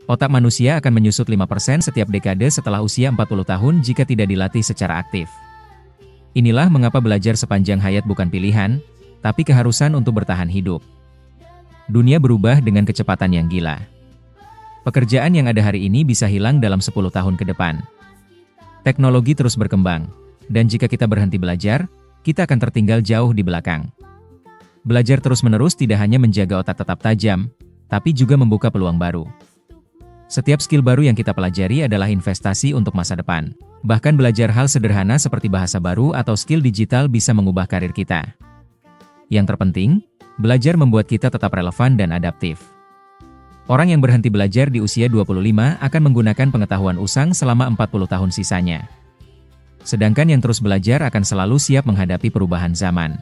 Otak manusia akan menyusut 5% setiap dekade setelah usia 40 tahun jika tidak dilatih secara aktif. Inilah mengapa belajar sepanjang hayat bukan pilihan, tapi keharusan untuk bertahan hidup. Dunia berubah dengan kecepatan yang gila. Pekerjaan yang ada hari ini bisa hilang dalam 10 tahun ke depan. Teknologi terus berkembang, dan jika kita berhenti belajar, kita akan tertinggal jauh di belakang. Belajar terus-menerus tidak hanya menjaga otak tetap tajam, tapi juga membuka peluang baru. Setiap skill baru yang kita pelajari adalah investasi untuk masa depan. Bahkan belajar hal sederhana seperti bahasa baru atau skill digital bisa mengubah karir kita. Yang terpenting, belajar membuat kita tetap relevan dan adaptif. Orang yang berhenti belajar di usia 25 akan menggunakan pengetahuan usang selama 40 tahun sisanya. Sedangkan yang terus belajar akan selalu siap menghadapi perubahan zaman.